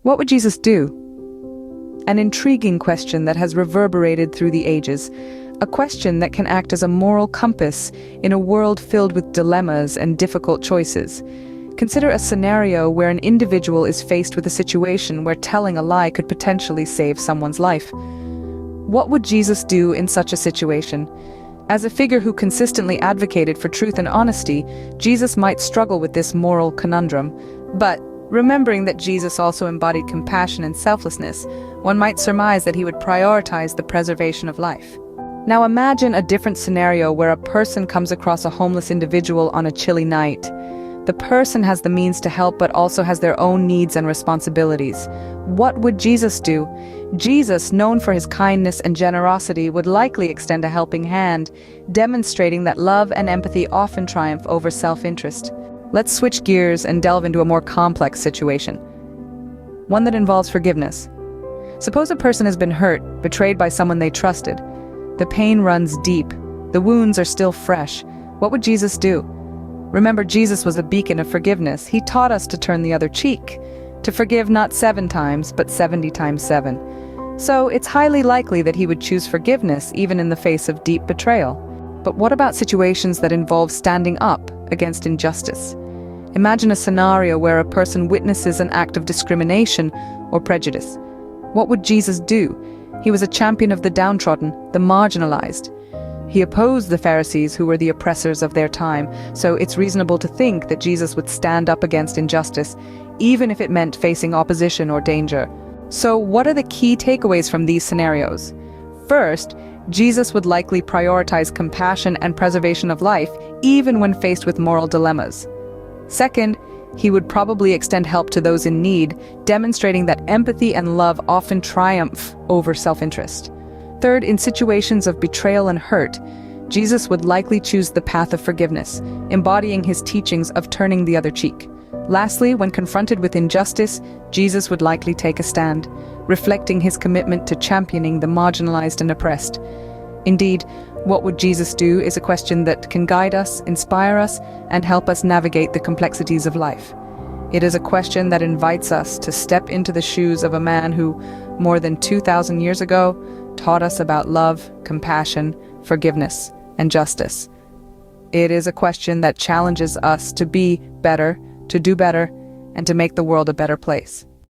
What would Jesus do? An intriguing question that has reverberated through the ages. A question that can act as a moral compass in a world filled with dilemmas and difficult choices. Consider a scenario where an individual is faced with a situation where telling a lie could potentially save someone's life. What would Jesus do in such a situation? As a figure who consistently advocated for truth and honesty, Jesus might struggle with this moral conundrum. But remembering that Jesus also embodied compassion and selflessness, one might surmise that he would prioritize the preservation of life. Now imagine a different scenario where a person comes across a homeless individual on a chilly night. The person has the means to help but also has their own needs and responsibilities. What would Jesus do? Jesus, known for his kindness and generosity, would likely extend a helping hand, demonstrating that love and empathy often triumph over self-interest. Let's switch gears and delve into a more complex situation. One that involves forgiveness. Suppose a person has been hurt, betrayed by someone they trusted. The pain runs deep. The wounds are still fresh. What would Jesus do? Remember, Jesus was a beacon of forgiveness. He taught us to turn the other cheek, to forgive not 7 times, but 70 times 7. So it's highly likely that he would choose forgiveness even in the face of deep betrayal. But what about situations that involve standing up against injustice? Imagine a scenario where a person witnesses an act of discrimination or prejudice. What would Jesus do? He was a champion of the downtrodden, the marginalized. He opposed the Pharisees, who were the oppressors of their time, so it's reasonable to think that Jesus would stand up against injustice, even if it meant facing opposition or danger. So what are the key takeaways from these scenarios? First, Jesus would likely prioritize compassion and preservation of life, even when faced with moral dilemmas. Second, he would probably extend help to those in need, demonstrating that empathy and love often triumph over self-interest. Third, in situations of betrayal and hurt, Jesus would likely choose the path of forgiveness, embodying his teachings of turning the other cheek. Lastly, when confronted with injustice, Jesus would likely take a stand, reflecting his commitment to championing the marginalized and oppressed. Indeed, what would Jesus do is a question that can guide us, inspire us, and help us navigate the complexities of life. It is a question that invites us to step into the shoes of a man who, more than 2,000 years ago, taught us about love, compassion, forgiveness, and justice. It is a question that challenges us to be better, to do better, and to make the world a better place.